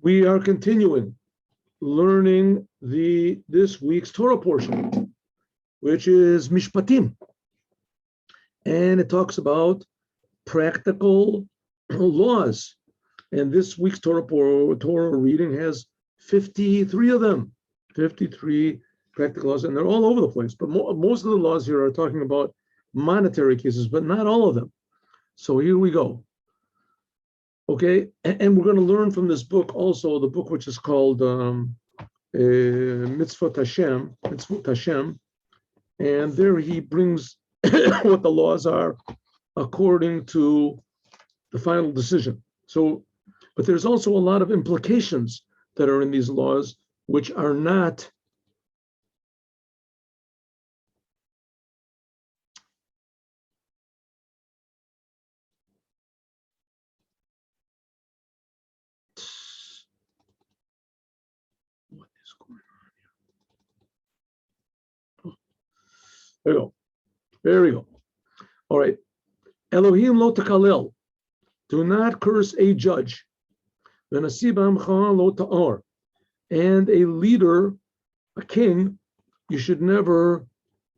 We are continuing learning this week's Torah portion, which is Mishpatim. And it talks about practical laws. And this week's Torah reading has 53 of them, 53 practical laws, and they're all over the place. But most of the laws here are talking about monetary cases, but not all of them. So here we go. Okay, and we're going to learn from this book also, the book which is called Mitzvot Hashem, and there he brings what the laws are according to the final decision. So, but there's also a lot of implications that are in these laws which are not There we go. There we go. All right. Elohim lo tekalel. Do not curse a judge. V'nasi b'amcha lo ta'or. And a leader, a king, you should never,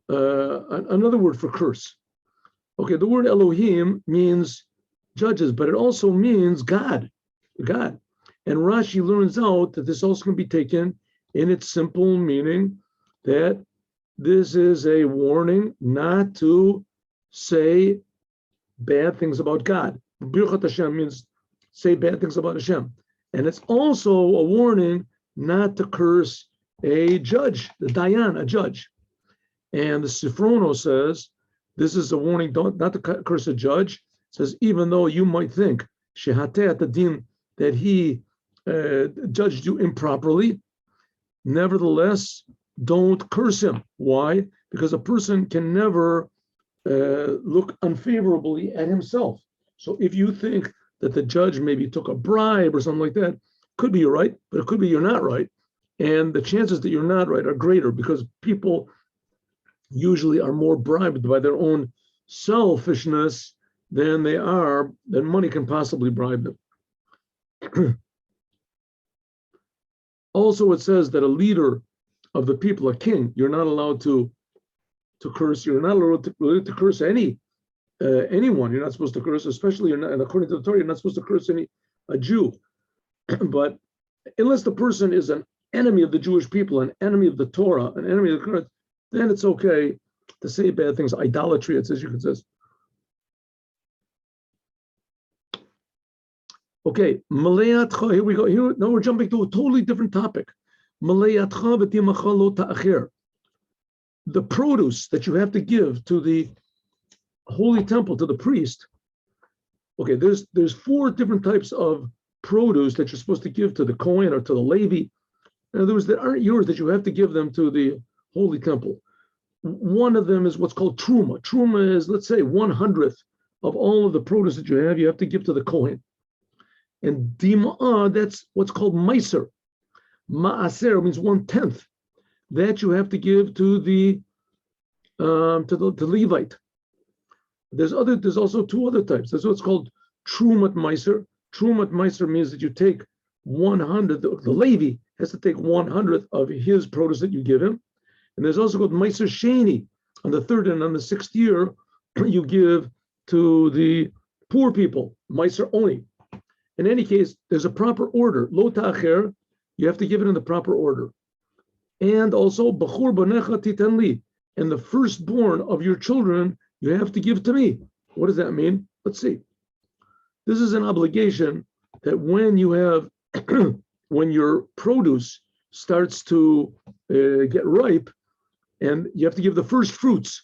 another word for curse. Okay, the word Elohim means judges, but it also means God. God. And Rashi learns out that this also can be taken in its simple meaning that this is a warning not to say bad things about God. Birchat Hashem means say bad things about Hashem. And it's also a warning not to curse a judge, the Dayan, a judge. And the Soforno says, this is a warning not to curse a judge. It says, even though you might think, Shehateh Adin, that he judged you improperly, nevertheless, don't curse him. Why? Because a person can never look unfavorably at himself. So if you think that the judge maybe took a bribe or something like that, could be you're right, but it could be you're not right. And the chances that you're not right are greater because people usually are more bribed by their own selfishness than money can possibly bribe them. Also, it says that a leader of the people, a king, you're not allowed to curse. You're not allowed to curse anyone. You're not supposed to curse, especially and according to the Torah, you're not supposed to curse a Jew. But unless the person is an enemy of the Jewish people, an enemy of the Torah, an enemy of the Quran, then it's okay to say bad things. Idolatry, it says you can say. Okay, here we go. Here now we're jumping to a totally different topic. The produce that you have to give to the holy temple, to the priest. Okay, there's 4 different types of produce that you're supposed to give to the Kohen or to the Levi. In other words, that aren't yours, that you have to give them to the holy temple. One of them is what's called Truma. Truma is, let's say, 1/100th of all of the produce that you have to give to the Kohen. And Dima'ah, that's what's called Meiser. Ma'aser means 1/10 that you have to give to the Levite. There's also 2 other types. There's what's called Trumat Meiser. Trumat Meiser means that you take 100. The Levi has to take 1/100th of his produce that you give him. And there's also called Meiser Sheni. On the 3rd and on the 6th year, you give to the poor people, Meiser only. In any case, there's a proper order. Lo ta'acher, you have to give it in the proper order. And also, Bachur Banecha Titan Li, and the firstborn of your children, you have to give to me. What does that mean? Let's see. This is an obligation that when you have, when your produce starts to get ripe, and you have to give the first fruits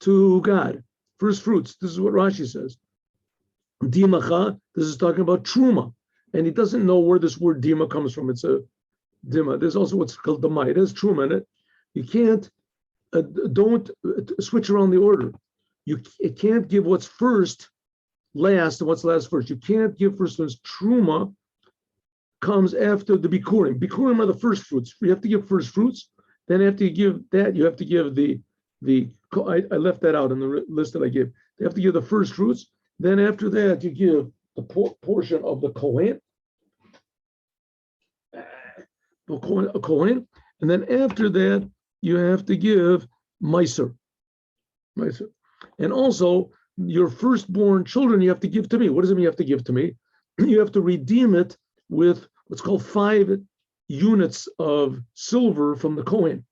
to God. First fruits. This is what Rashi says. Dimacha, this is talking about Truma. And he doesn't know where this word Dima comes from. It's a Dima. There's also what's called Dama. It has Truma in it. You can't, don't switch around the order. You can't give what's first last and what's last first. You can't give first fruits. Truma comes after the Bikurim. Bikurim are the first fruits. You have to give first fruits. Then after you give that, you have to give I left that out in the list that I gave. You have to give the first fruits. Then after that, you give the portion of the Kohen. a Kohen, and then after that you have to give Meiser. And also your firstborn children you have to give to me. What does it mean you have to give to me? You have to redeem it with what's called 5 units of silver from the Kohen.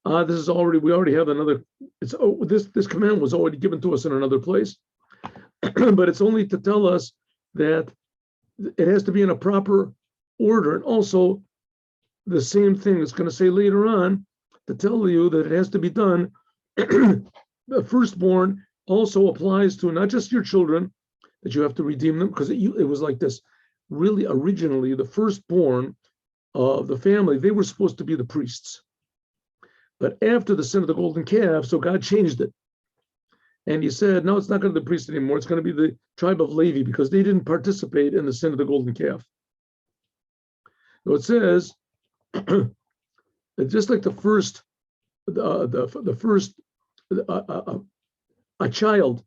This is already, we already have another, this command was already given to us in another place, but it's only to tell us that it has to be in a proper order. And also the same thing it's going to say later on to tell you that it has to be done. The firstborn also applies to not just your children, that you have to redeem them, because it was like this. Really, originally, the firstborn of the family, they were supposed to be the priests. But after the sin of the golden calf, so God changed it. And he said, no, it's not going to be the priest anymore. It's going to be the tribe of Levi, because they didn't participate in the sin of the golden calf. So it says, just like a child,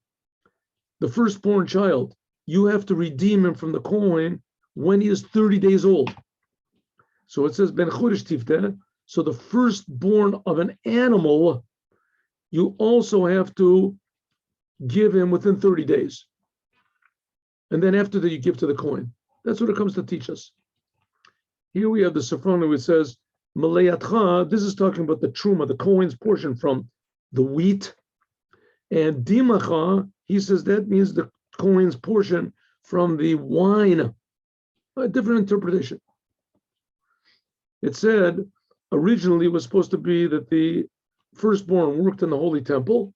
the firstborn child, you have to redeem him from the Kohen when he is 30 days old. So it says, Ben Chodesh Tifta. So the firstborn of an animal, you also have to give him within 30 days. And then after that, you give to the Kohen. That's what it comes to teach us. Here we have the Soforno, which says, Malayatcha, this is talking about the Truma, the Kohen's portion from the wheat. And Dimacha, he says that means the Kohen's portion from the wine. A different interpretation. It said, originally it was supposed to be that the firstborn worked in the Holy Temple,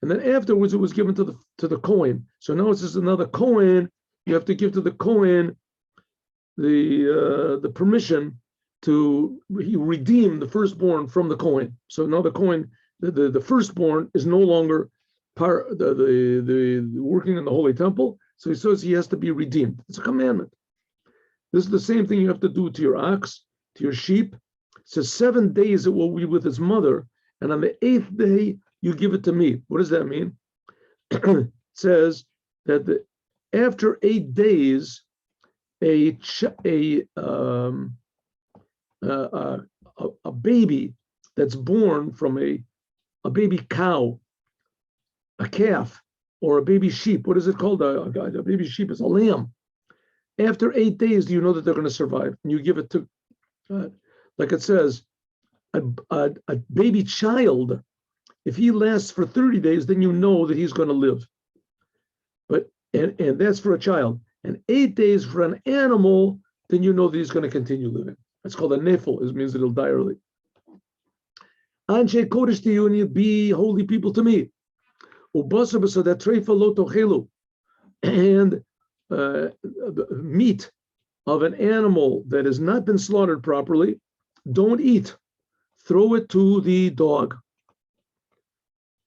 and then afterwards it was given to the Kohen. So now it's just another Kohen. You have to give to the Kohen the permission to redeem the firstborn from the Kohen. So now the Kohen, the firstborn, is no longer part the working in the Holy Temple. So he says he has to be redeemed. It's a commandment. This is the same thing you have to do to your ox, to your sheep. It says 7 days it will be with its mother, and on the 8th day you give it to me. What does that mean? It says that after 8 days, a baby that's born from a baby cow, a calf, or a baby sheep. What is it called? A baby sheep is a lamb. After 8 days, do you know that they're going to survive? And you give it to, like it says, a baby child. If he lasts for 30 days, then you know that he's going to live. But and that's for a child. And 8 days for an animal, then you know that he's going to continue living. That's called a nefel. It means that he'll die early. Anshe kodesh to you, and you be holy people to me. Ubasa that Treif lo tochelu, and meat of an animal that has not been slaughtered properly, don't eat. Throw it to the dog.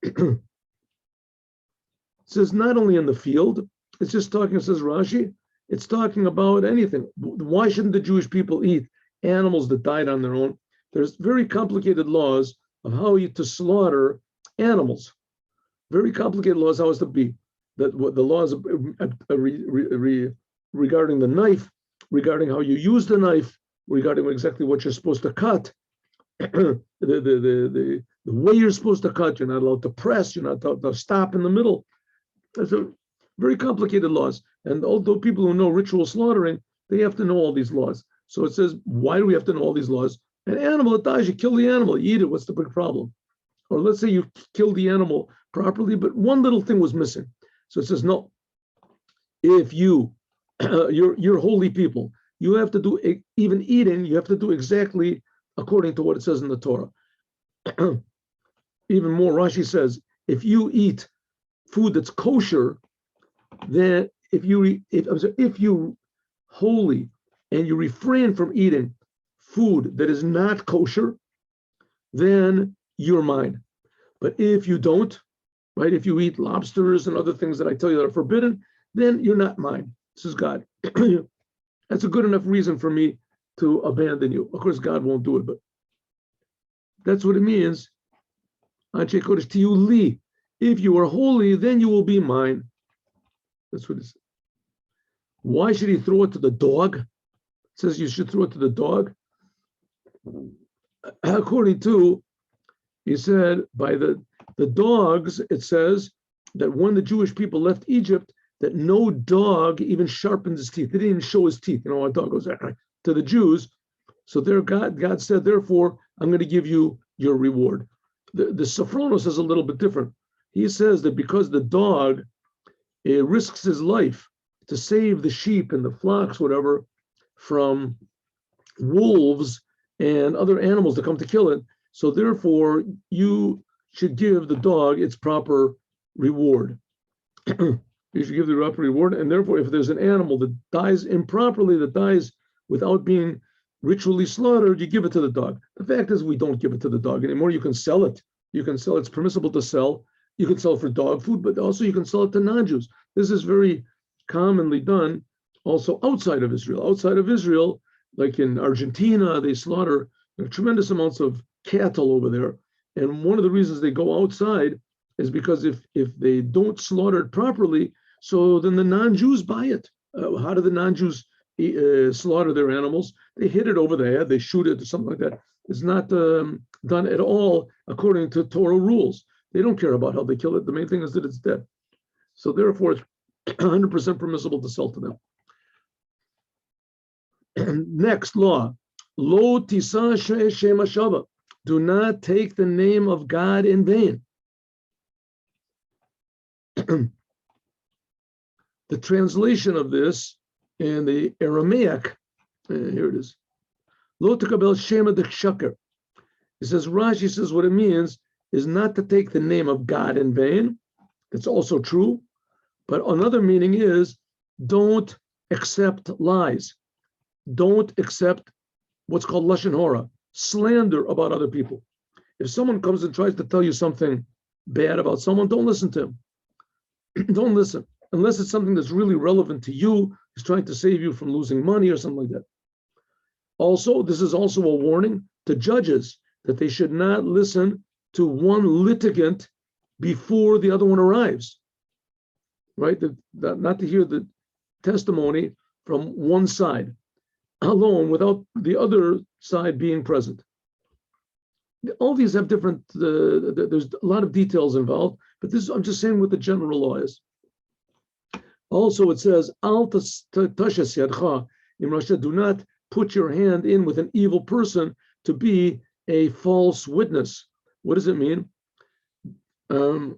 It says not only in the field, it's just talking, it says Rashi, it's talking about anything. Why shouldn't the Jewish people eat animals that died on their own? There's very complicated laws of how to slaughter animals. Very complicated laws how it's to be. That what the laws regarding the knife, regarding how you use the knife, regarding exactly what you're supposed to cut, the way you're supposed to cut, you're not allowed to press, you're not allowed to stop in the middle. That's a very complicated laws. And although people who know ritual slaughtering, they have to know all these laws. So it says, why do we have to know all these laws? An animal that dies, you kill the animal, you eat it, what's the big problem? Or let's say you kill the animal properly, but one little thing was missing. So it says, no, if you're holy people, you have to do, even eating, you have to do exactly according to what it says in the Torah. Even more, Rashi says, if you eat food that's kosher, then if you holy and you refrain from eating food that is not kosher, then you're mine. But if you don't, right, if you eat lobsters and other things that I tell you that are forbidden, then you're not mine. This is God. That's a good enough reason for me to abandon you. Of course, God won't do it, but that's what it means. Anshe kodesh to you li. If you are holy, then you will be mine. That's what it says. Why should he throw it to the dog? It says you should throw it to the dog. according to, he said, by the dogs, it says that when the Jewish people left Egypt, that no dog even sharpened his teeth. They didn't even show his teeth. A dog goes to the Jews. So there, God said, therefore, I'm going to give you your reward. The Soforno says a little bit different. He says that because the dog risks his life to save the sheep and the flocks, whatever, from wolves and other animals that come to kill it. So therefore, you should give the dog its proper reward. You should give the proper reward. And therefore, if there's an animal that dies improperly, that dies without being ritually slaughtered, you give it to the dog. The fact is, we don't give it to the dog anymore. You can sell it. You can sell. It's permissible to sell. You can sell for dog food, but also you can sell it to non-Jews. This is very commonly done also outside of Israel. Outside of Israel, like in Argentina, they slaughter tremendous amounts of cattle over there. And one of the reasons they go outside is because if they don't slaughter it properly, so then the non-Jews buy it. How do the non-Jews slaughter their animals? They hit it over the head, they shoot it or something like that. It's not done at all according to Torah rules. They don't care about how they kill it. The main thing is that it's dead. So therefore, it's 100% permissible to sell to them. Next law, Lo tisa shem hashava. Do not take the name of God in vain. The translation of this in the Aramaic, here it is. Lo tekabel shema d'kshaker. It says, Rashi says what it means is not to take the name of God in vain. It's also true. But another meaning is don't accept lies. Don't accept what's called lashon hora, slander about other people. If someone comes and tries to tell you something bad about someone, don't listen to him. Don't listen, unless it's something that's really relevant to you. He's trying to save you from losing money or something like that. Also, this is also a warning to judges that they should not listen to one litigant before the other one arrives. Right? Not to hear the testimony from one side alone without the other side being present. All these have different, there's a lot of details involved, but this, I'm just saying what the general law is. Also, it says, Al tashes yadcha in Russia, do not put your hand in with an evil person to be a false witness. What does it mean? You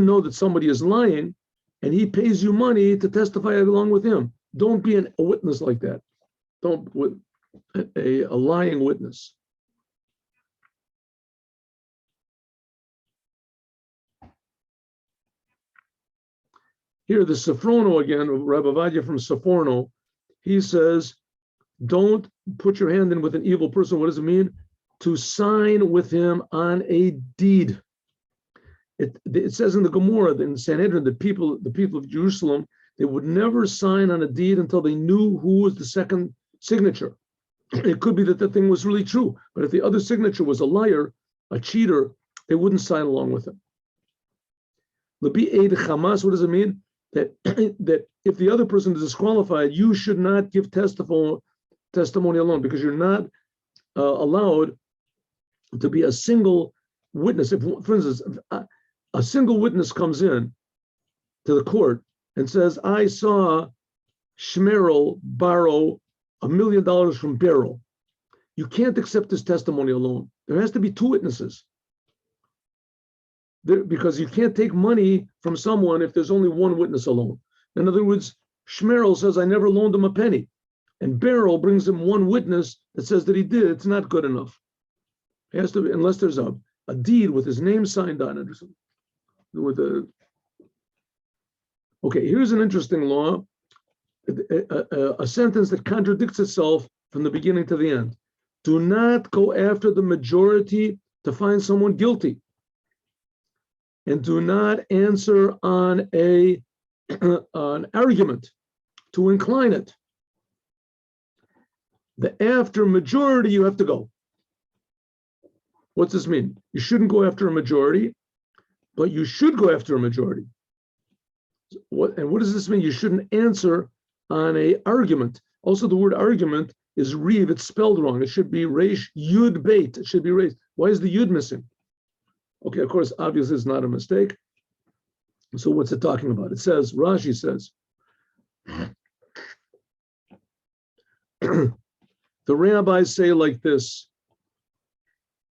know that somebody is lying and he pays you money to testify along with him. Don't be a witness like that. Don't a lying witness. Here, the Soforno again, Rabbi Avadia from Soforno, he says, don't put your hand in with an evil person. What does it mean? To sign with him on a deed. It says in the Gemara, in Sanhedrin, the people of Jerusalem, they would never sign on a deed until they knew who was the second signature. It could be that the thing was really true, but if the other signature was a liar, a cheater, they wouldn't sign along with him. Labi eid chamas, what does it mean? That if the other person is disqualified, you should not give testimony alone, because you're not allowed to be a single witness. If, for instance, a single witness comes in to the court and says, I saw Shmerel borrow $1 million from Beryl, you can't accept his testimony alone. There has to be two witnesses. Because you can't take money from someone if there's only one witness alone. In other words, Shmerel says, I never loaned him a penny. And Beryl brings him one witness that says that he did. It's not good enough. It has to be, unless there's a deed with his name signed on it or something. Okay, here's an interesting law, a sentence that contradicts itself from the beginning to the end. Do not go after the majority to find someone guilty. And do not answer on an argument to incline it. After majority, you have to go. What's this mean? You shouldn't go after a majority, but you should go after a majority. What does this mean? You shouldn't answer on an argument. Also, the word argument is Reeve. It's spelled wrong. It should be Reish Yud Beit. It should be raised. Why is the Yud missing? Okay, of course, obviously it's not a mistake. So what's it talking about? It says, Rashi says, the rabbis say like this,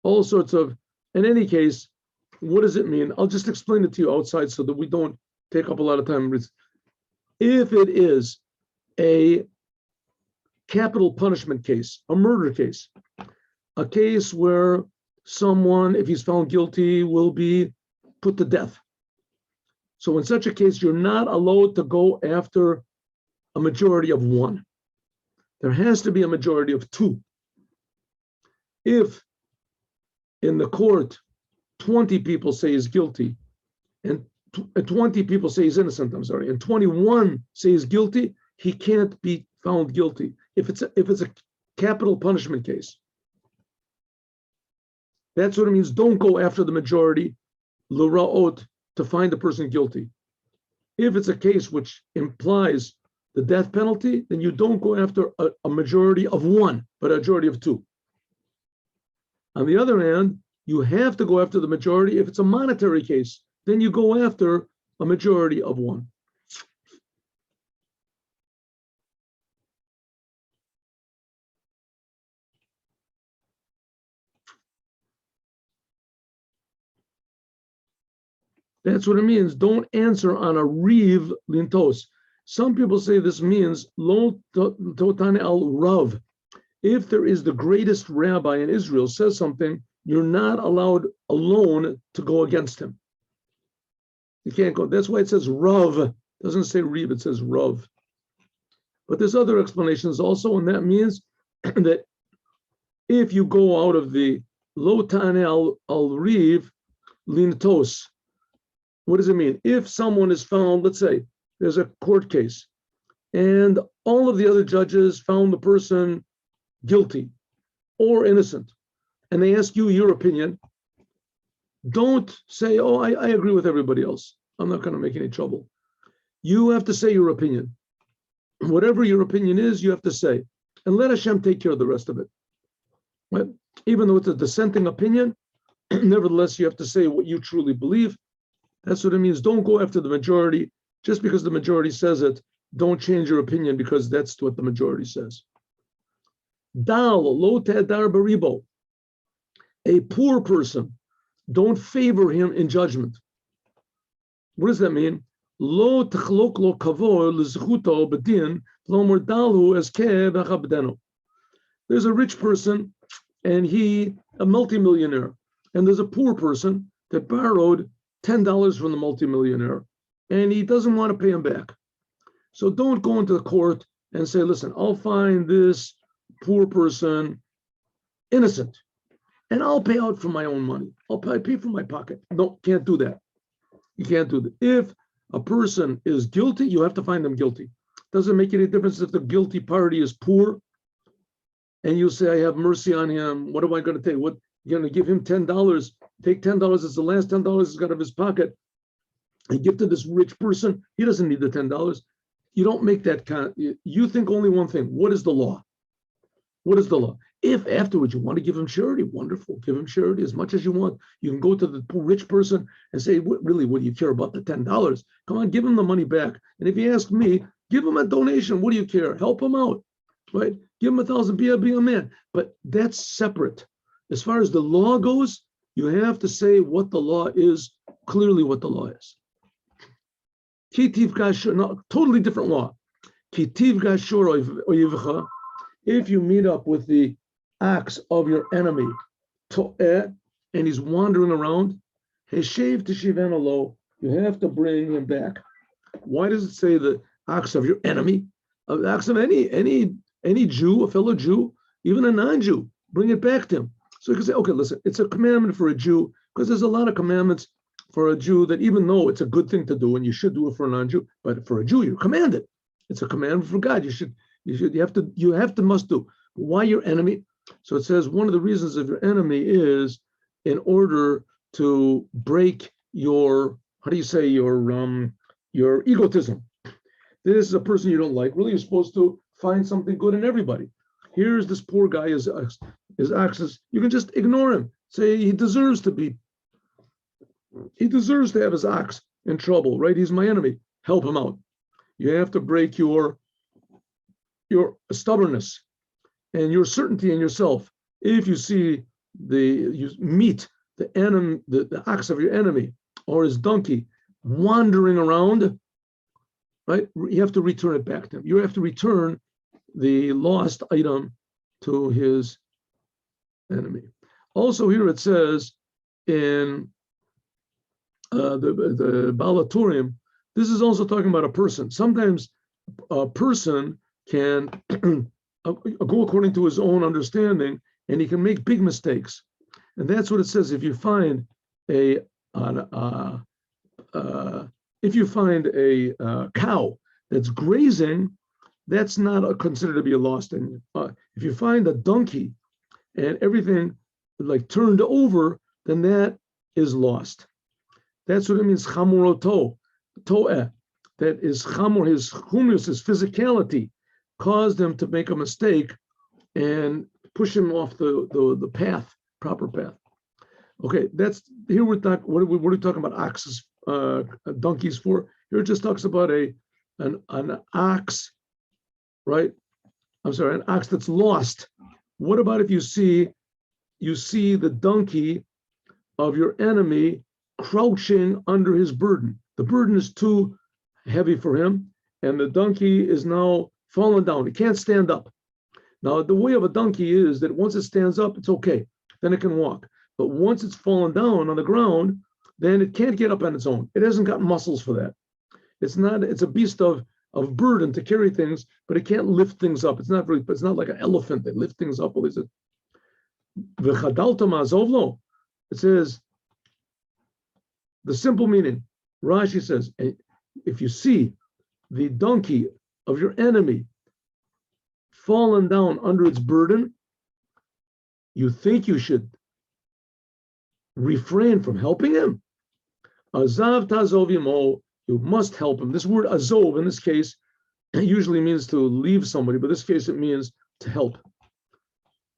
all sorts of, in any case, what does it mean? I'll just explain it to you outside so that we don't take up a lot of time. If it is a capital punishment case, a murder case, a case where someone, if he's found guilty, will be put to death. So in such a case, you're not allowed to go after a majority of one. There has to be a majority of two. If in the court, 20 people say he's guilty, and 20 people say he's innocent, and 21 say he's guilty, he can't be found guilty. If it's a capital punishment case. That's what it means. Don't go after the majority, l'ra'ot, to find the person guilty. If it's a case which implies the death penalty, then you don't go after a majority of one, but a majority of two. On the other hand, you have to go after the majority. If it's a monetary case, then you go after a majority of one. That's what it means. Don't answer on a riv lintos. Some people say this means lo totan el rav. If there is the greatest rabbi in Israel says something, you're not allowed alone to go against him. You can't go. That's why it says rav. It doesn't say riv, it says rav. But there's other explanations also, and that means that if you go out of the lo tane al riv lintos, what does it mean? If someone is found, let's say there's a court case, and all of the other judges found the person guilty or innocent, and they ask you your opinion, don't say, oh, I agree with everybody else. I'm not going to make any trouble. You have to say your opinion. Whatever your opinion is, you have to say. And let Hashem take care of the rest of it. Right? Even though it's a dissenting opinion, nevertheless, you have to say what you truly believe. That's what it means. Don't go after the majority. Just because the majority says it, don't change your opinion because that's what the majority says. Dal, lo tadar baribo. A poor person, don't favor him in judgment. What does that mean? Lo tachlok lo kavor lizchuto bedin lomer dalhu eske v'chabdeno. There's a rich person, and a multimillionaire, and there's a poor person that borrowed $10 from the multimillionaire, and he doesn't want to pay him back. So don't go into the court and say, listen, I'll find this poor person innocent, and I'll pay out from my own money. I'll pay from my pocket. No, can't do that. You can't do that. If a person is guilty, you have to find them guilty. Doesn't make any difference if the guilty party is poor, and you say, I have mercy on him. What am I going to take? What, you're going to give him $10? Take $10. It's the last $10 he's got out of his pocket, and give to this rich person. He doesn't need the $10. You don't make that kind. You think only one thing. What is the law? What is the law? If afterwards you want to give him charity, wonderful. Give him charity as much as you want. You can go to the poor rich person and say, really, what do you care about the $10? Come on, give him the money back. And if you ask me, give him a donation. What do you care? Help him out, right? Give him $1,000, be a man. But that's separate. As far as the law goes, you have to say what the law is, clearly what the law is. No, totally different law. If you meet up with the ox of your enemy, and he's wandering around, you have to bring him back. Why does it say the ox of your enemy? The ox of any Jew, a fellow Jew, even a non-Jew, bring it back to him. So you can say, okay, listen, it's a commandment for a Jew, because there's a lot of commandments for a Jew that even though it's a good thing to do, and you should do it for a non-Jew, but for a Jew, you're commanded. It's a commandment from God. You must do. Why your enemy? So it says one of the reasons of your enemy is in order to break your egotism. This is a person you don't like. Really, you're supposed to find something good in everybody. Here's this poor guy, his access. You can just ignore him. Say he deserves to have his ox in trouble, right? He's my enemy. Help him out. You have to break your stubbornness and your certainty in yourself. If you see you meet the enemy, the ox of your enemy or his donkey wandering around, right? You have to return it back to him. You have to return the lost item to his enemy. Also, here it says in the BalHaTurim, this is also talking about a person. Sometimes a person can go according to his own understanding, and he can make big mistakes. And that's what it says. If you find a cow that's grazing, that's not considered to be a lost thing. If you find a donkey and everything like turned over, then that is lost. That's what it means, chamuroto, to'eh. That is chamur, his humus, his physicality, caused him to make a mistake and push him off the path, proper path. Okay, that's here we're talking. What are we talking about? Oxes, donkeys for? Here it just talks about an ox, right? I'm sorry, an ox that's lost. What about if you see the donkey of your enemy crouching under his burden? The burden is too heavy for him, and the donkey is now fallen down. It can't stand up. Now, the way of a donkey is that once it stands up, it's okay. Then it can walk. But once it's fallen down on the ground, then it can't get up on its own. It hasn't got muscles for that. It's a beast of burden to carry things, but it can't lift things up. It's not like an elephant that lifts things up. It says, the simple meaning, Rashi says, if you see the donkey of your enemy fallen down under its burden, you think you should refrain from helping him. Azav tazov imo, you must help him. This word azov in this case usually means to leave somebody, but in this case it means to help.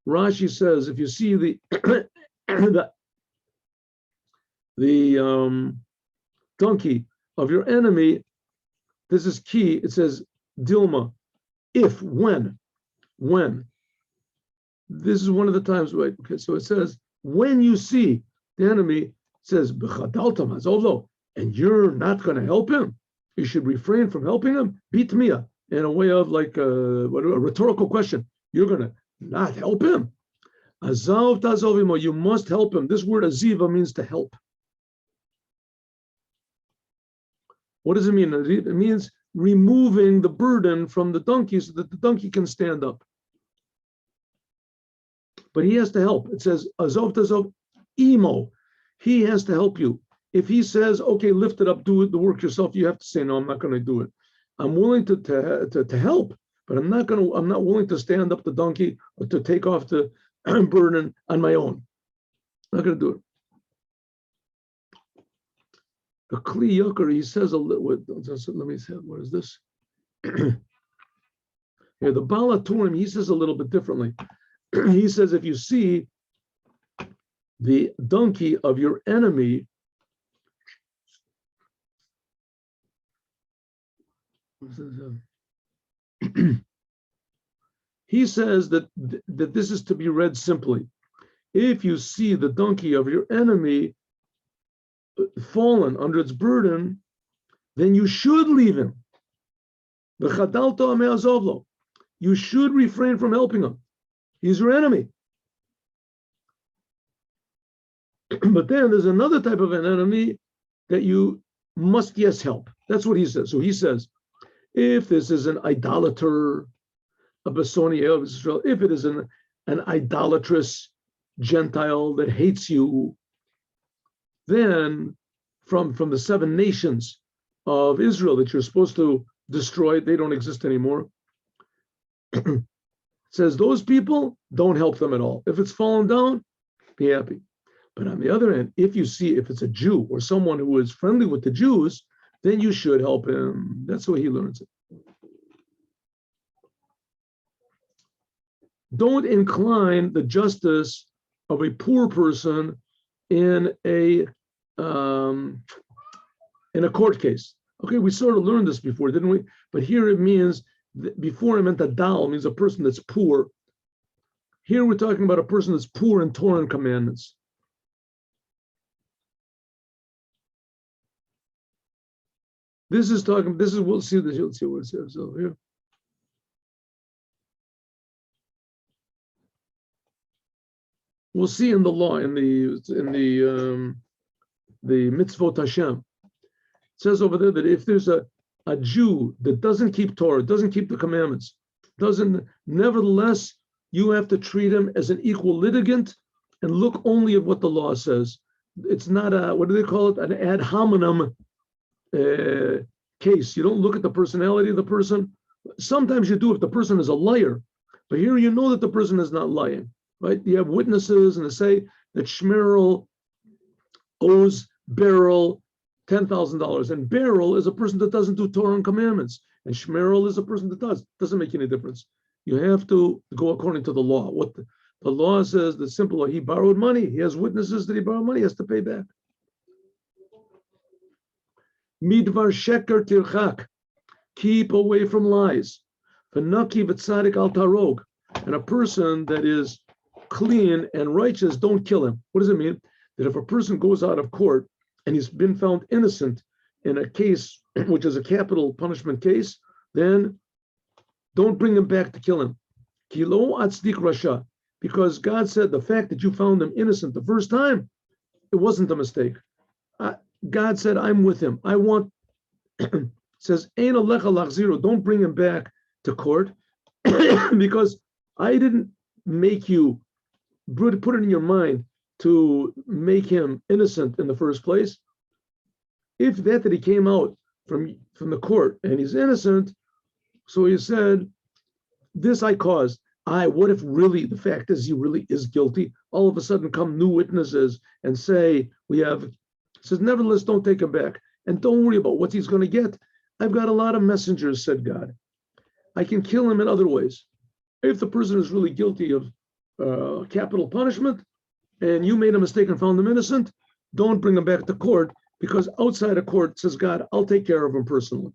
Rashi says, if you see the donkey of your enemy, this is key. It says Dilma, if, when. This is one of the times, right? Okay, so it says, when you see the enemy, it says, and you're not going to help him, you should refrain from helping him, bitmiya, in a way of like a rhetorical question. You're going to not help him. Azav tazovimo, you must help him. This word aziva means to help. What does it mean? It means removing the burden from the donkey so that the donkey can stand up. But he has to help. It says, Azov tazov imo. He has to help you. If he says, okay, lift it up, do it, the work yourself, you have to say, no, I'm not going to do it. I'm willing to help, but I'm not willing to stand up the donkey or to take off the burden on my own. I'm not going to do it. The Kli Yakar, he says a little. Let me say, what is this? Here, the BalHaTurim, he says a little bit differently. He says, if you see the donkey of your enemy, he says that this is to be read simply. If you see the donkey of your enemy fallen under its burden, then you should leave him. You should refrain from helping him. He's your enemy. But then there's another type of an enemy that you must, yes, help. That's what he says. So he says, if this is an idolater, a Basoni of Israel, if it is an idolatrous Gentile that hates you, then from the 7 nations of Israel that you're supposed to destroy, they don't exist anymore. It says those people, don't help them at all. If it's fallen down, be happy. But on the other hand, if it's a Jew or someone who is friendly with the Jews, then you should help him. That's the way he learns it. don't incline the justice of a poor person in a court case. Okay, we sort of learned this before, didn't we? But here it means, before it meant a dal, means a person that's poor. Here we're talking about a person that's poor in Torah and commandments. We'll see this, you'll see what it says over here. We'll see in the law, in the mitzvot Hashem. It says over there that if there's a Jew that doesn't keep Torah, doesn't keep the commandments, nevertheless, you have to treat him as an equal litigant and look only at what the law says. It's not what do they call it? An ad hominem case. You don't look at the personality of the person. Sometimes you do if the person is a liar, but here you know that the person is not lying, right? You have witnesses and they say that Shmerel owes Beryl $10,000, and Beryl is a person that doesn't do Torah and commandments, and Shmerel is a person that does. Doesn't make any difference. You have to go according to the law. What the law says, the simple, he borrowed money. He has witnesses that he borrowed money. He has to pay back. Midvar sheker tirchak. Keep away from lies. V'naki v'tzadik al tarog. And a person that is clean and righteous, don't kill him. What does it mean? That if a person goes out of court and he's been found innocent in a case which is a capital punishment case, then don't bring him back to kill him. Kilo atzdik rasha. Because God said the fact that you found him innocent the first time, it wasn't a mistake. God said, I'm with him. I want, says, Ein alecha lachziro, don't bring him back to court because I didn't make you, put it in your mind to make him innocent in the first place. If that he came out from the court and he's innocent, so he said, this I caused. What if really the fact is he really is guilty? All of a sudden come new witnesses and say, says, nevertheless, don't take him back. And don't worry about what he's going to get. I've got a lot of messengers, said God. I can kill him in other ways. If the person is really guilty of capital punishment and you made a mistake and found him innocent, don't bring him back to court, because outside of court, says God, I'll take care of him personally.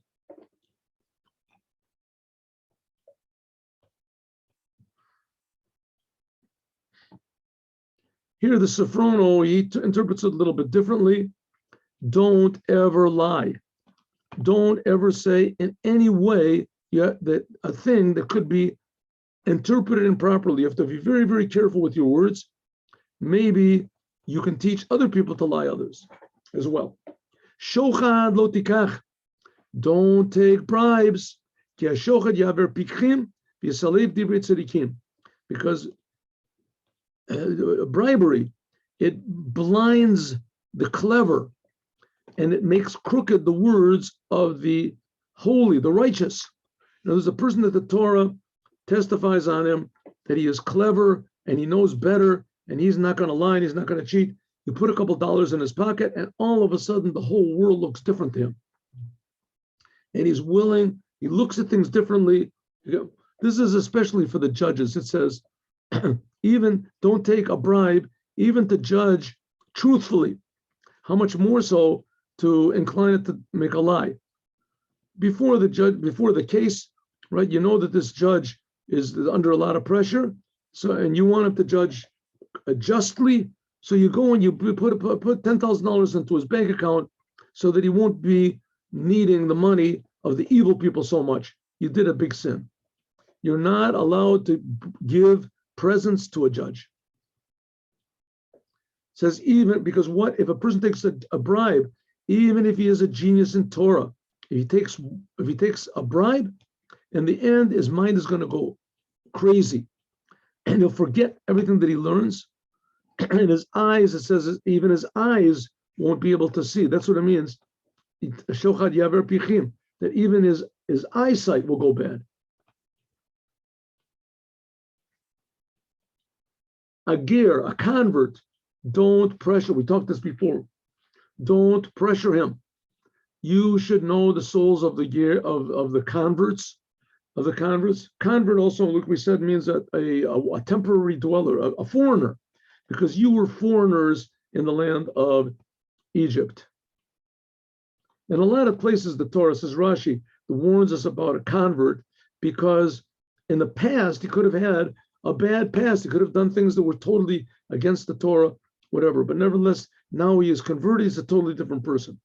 Here, the Soforno, he interprets it a little bit differently. Don't ever lie. Don't ever say in any way that a thing that could be interpreted improperly. You have to be very, very careful with your words. Maybe you can teach other people to lie others as well. Shochad lo tikach. Don't take bribes. Ki hashochad yaver pikchim v'yasalev divrei tzadikim. Because bribery, it blinds the clever and it makes crooked the words of the holy, the righteous. Now, there's a person that the Torah testifies on him that he is clever and he knows better and he's not going to lie and he's not going to cheat. You put a couple dollars in his pocket and all of a sudden the whole world looks different to him. And he's willing, he looks at things differently. This is especially for the judges. It says, even don't take a bribe, even to judge truthfully. How much more so to incline it to make a lie? Before the case, right? You know that this judge is under a lot of pressure, and you want him to judge justly. So you go and you put $10,000 into his bank account so that he won't be needing the money of the evil people so much. You did a big sin. You're not allowed to give presents to a judge. It says even because what if a person takes a bribe, even if he is a genius in Torah, if he takes a bribe, in the end his mind is going to go crazy, and he'll forget everything that he learns, and his eyes, it says, even his eyes won't be able to see. That's what it means. Shochad yaver pichim, that even his eyesight will go bad. A ger, a convert, don't pressure. We talked this before. Don't pressure him. You should know the souls of the ger, of the converts, of the converts. Convert also, like we said, means a temporary dweller, a foreigner, because you were foreigners in the land of Egypt. In a lot of places, the Torah, says Rashi, warns us about a convert, because in the past, he could have had a bad past. He could have done things that were totally against the Torah, whatever. But nevertheless, now he is converted. He's a totally different person.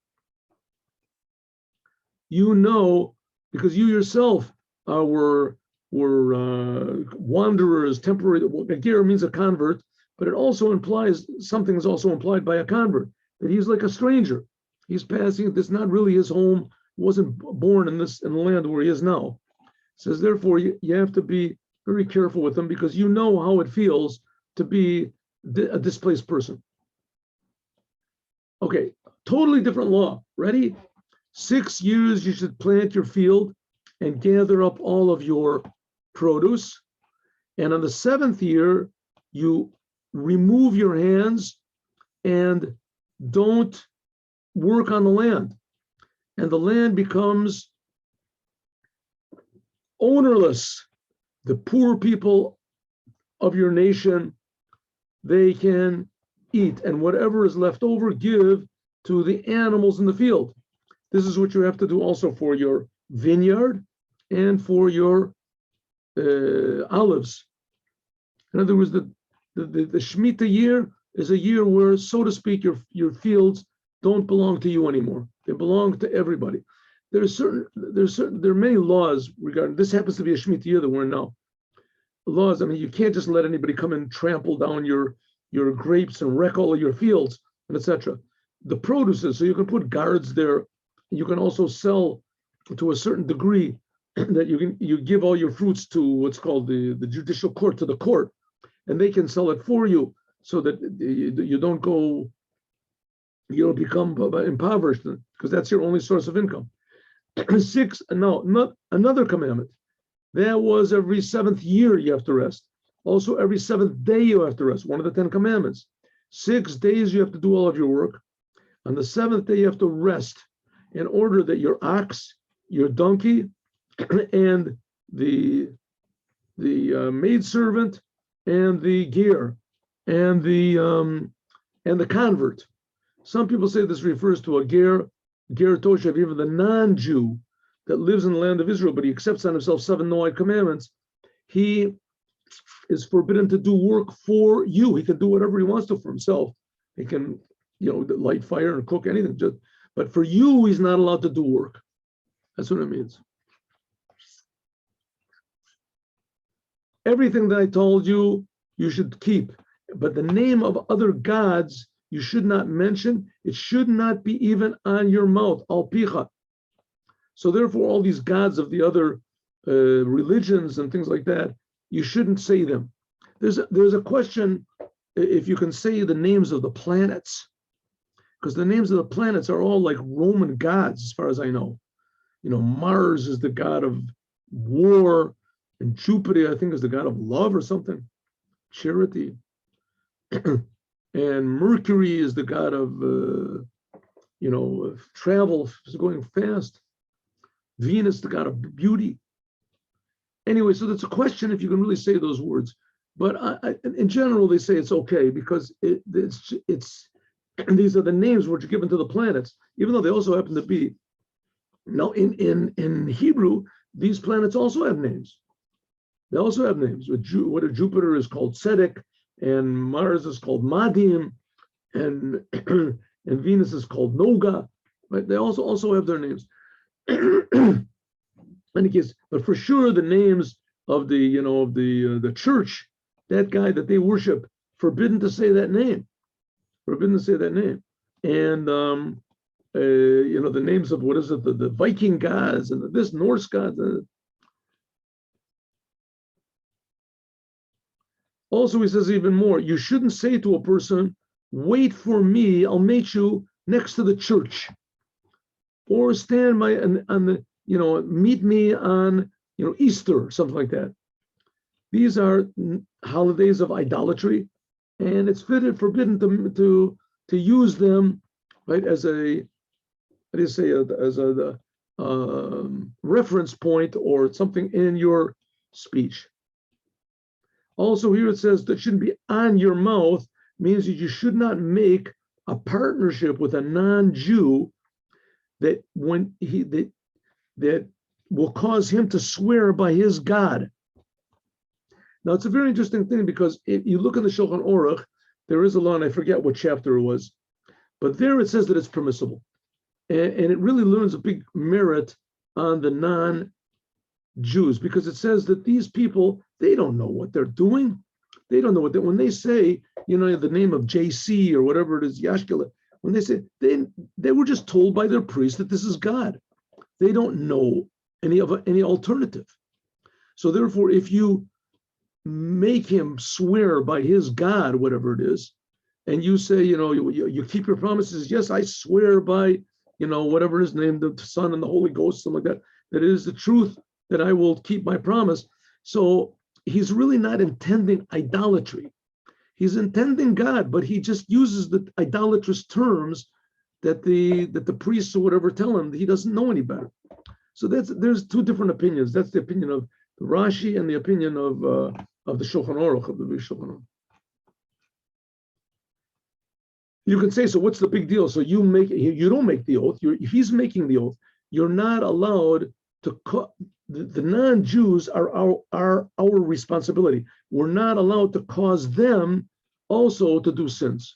You know, because you yourself were wanderers, temporary. A ger means a convert, but it also implies something is also implied by a convert, that he's like a stranger. He's passing. This is not really his home. Wasn't born in the land where he is now. It says, therefore, you have to be very careful with him, because you know how it feels to be a displaced person. Okay, totally different law. Ready? 6 years you should plant your field and gather up all of your produce. And on the 7th year, you remove your hands and don't work on the land. And the land becomes ownerless. The poor people of your nation, they can eat, and whatever is left over, give to the animals in the field. This is what you have to do also for your vineyard and for your olives. In other words, the Shemitah year is a year where, so to speak, your fields don't belong to you anymore. They belong to everybody. There are many laws regarding this. Happens to be a Shemitah year that we're in now. Laws. I mean, you can't just let anybody come and trample down your grapes and wreck all of your fields, and etc. The produces, so you can put guards there. You can also sell to a certain degree that you give all your fruits to what's called the judicial court, to the court, and they can sell it for you, so that you don't become impoverished, because that's your only source of income. 6, not another commandment. That was every 7th year you have to rest. Also, every 7th day you have to rest. One of the 10 commandments. 6 days you have to do all of your work. On the 7th day you have to rest, in order that your ox, your donkey, and the maidservant, and the ger, and the convert. Some people say this refers to a ger toshav, even the non-Jew that lives in the land of Israel, but he accepts on himself 7 Noahide commandments. He is forbidden to do work for you. He can do whatever he wants to for himself. He can, light fire and cook anything. But for you, he's not allowed to do work. That's what it means. Everything that I told you, you should keep. But the name of other gods, you should not mention. It should not be even on your mouth, al picha. So therefore, all these gods of the other religions and things like that, you shouldn't say them. There's a question if you can say the names of the planets, because the names of the planets are all like Roman gods, as far as I know. Mars is the god of war, and Jupiter, I think, is the god of love or something, charity. And Mercury is the god of, travel, going fast. Venus, the god of beauty. Anyway, so that's a question if you can really say those words. But in general, they say it's okay, because it's these are the names which are given to the planets, even though they also happen to be. Now, in Hebrew, these planets also have names. They also have names. What a Jupiter is called Tzedek, and Mars is called Madim, and Venus is called Noga. Right? They also have their names. In any case, but for sure, the names of the church, that guy that they worship, forbidden to say that name. Forbidden to say that name. And the names of what is it, the Viking gods and this Norse gods. Also, he says even more. You shouldn't say to a person, "Wait for me. I'll meet you next to the church," or stand on the. Meet me on, Easter, or something like that. These are holidays of idolatry, and it's forbidden to use them, right, as a reference point or something in your speech. Also here it says that shouldn't be on your mouth, means that you should not make a partnership with a non-Jew that will cause him to swear by his God. Now it's a very interesting thing, because if you look in the Shulchan Aruch, there is a law, and I forget what chapter it was, but there it says that it's permissible. And it really learns a big merit on the non-Jews, because it says that these people, they don't know what they're doing. They don't know when they say, the name of JC or whatever it is, Yashkele, when they say, they were just told by their priest that this is God. They don't know any alternative. So therefore, if you make him swear by his God, whatever it is, and you say, you keep your promises, yes, I swear by, whatever his name, the Son and the Holy Ghost, something like that, that it is the truth that I will keep my promise. So he's really not intending idolatry. He's intending God, but he just uses the idolatrous terms that the priests or whatever tell him. He doesn't know any better. So there's two different opinions. That's the opinion of the Rashi and the opinion of the Shulchan Aruch, of the Shulchan Aruch. You can say, so what's the big deal? So you don't make the oath. He's making the oath. You're not allowed to. The non-Jews are our responsibility. We're not allowed to cause them also to do sins.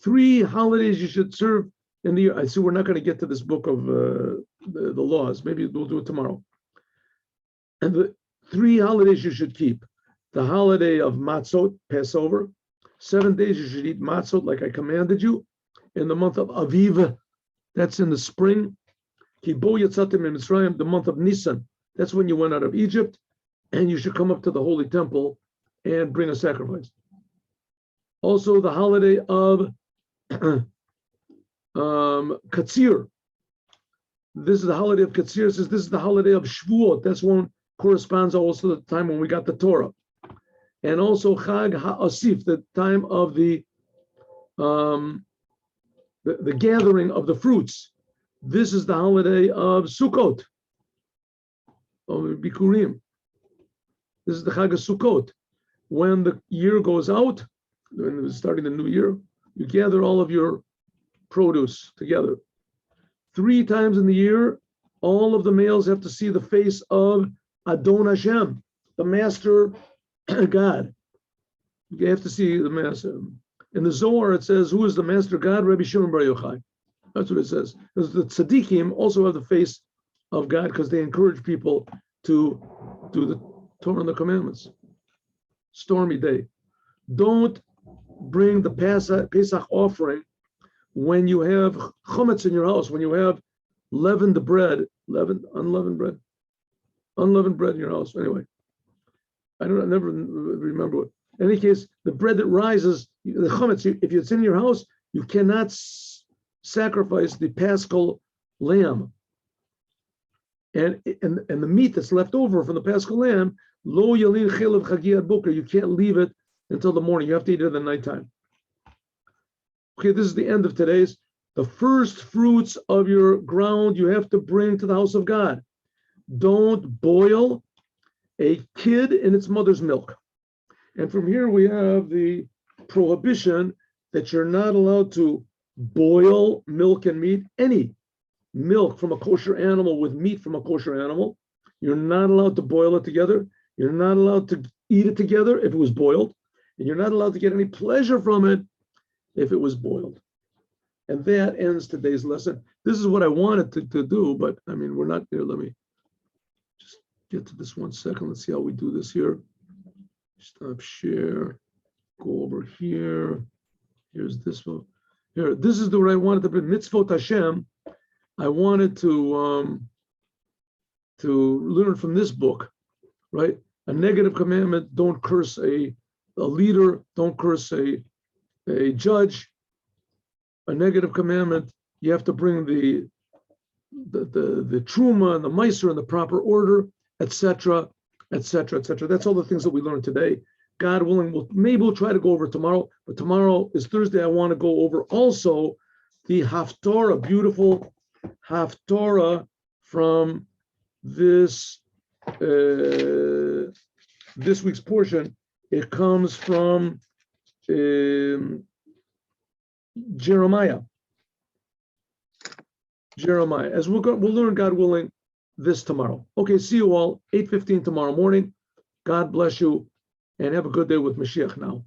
3 holidays you should serve in the year. I see we're not going to get to this book of the laws. Maybe we'll do it tomorrow. And the 3 holidays you should keep: the holiday of Matzot, Passover. 7 days you should eat Matzot like I commanded you. In the month of Aviv, that's in the spring. Kibo Yatzatim in Mitzrayim, the month of Nisan, that's when you went out of Egypt, and you should come up to the Holy Temple and bring a sacrifice. Also, the holiday of Katsir. This is the holiday of Katsir. It says this is the holiday of Shavuot. That's one corresponds also to the time when we got the Torah. And also Chag HaAsif, the time of the gathering of the fruits. This is the holiday of Sukkot, of Bikurim. This is the Chag of Sukkot. When the year goes out, when it's starting the new year, you gather all of your produce together. 3 times in the year, all of the males have to see the face of Adon Hashem, the master God. You have to see the master. In the Zohar, it says, who is the master God? Rabbi Shimon Bar Yochai. That's what it says. Because the tzaddikim also have the face of God, because they encourage people to do the Torah and the commandments. Stormy day. Don't bring the Pesach offering when you have chametz in your house, when you have unleavened bread in your house. Anyway, I never remember what. In any case, the bread that rises, the chametz, if it's in your house, you cannot sacrifice the Paschal lamb. And the meat that's left over from the Paschal lamb, lo yalin chelav chagi ad boker, you can't leave it until the morning. You have to eat it at the nighttime. Okay, this is the end of today's. The first fruits of your ground you have to bring to the house of God. Don't boil a kid in its mother's milk. And from here we have the prohibition that you're not allowed to boil milk and meat. Any milk from a kosher animal with meat from a kosher animal, you're not allowed to boil it together. You're not allowed to eat it together if it was boiled. And you're not allowed to get any pleasure from it if it was boiled. And that ends today's lesson. This is what I wanted to do, but I mean, we're not there. Let me just get to this 1 second. Let's see how we do this here. Stop share, go over here. Here's this one. Here, this is the what I wanted to be mitzvot Hashem. I wanted to learn from this book, right? A negative commandment: don't curse a leader, don't curse a judge. A negative commandment: you have to bring the truma and the meiser in the proper order, etc., etc., etc. That's all the things that we learned today. God willing, we'll try to go over tomorrow, but tomorrow is Thursday. I want to go over also the Haftarah, beautiful Haftorah from this this week's portion. It comes from Jeremiah. As we'll learn, God willing, this tomorrow. Okay, see you all 8:15 tomorrow morning. God bless you, and have a good day with Mashiach now.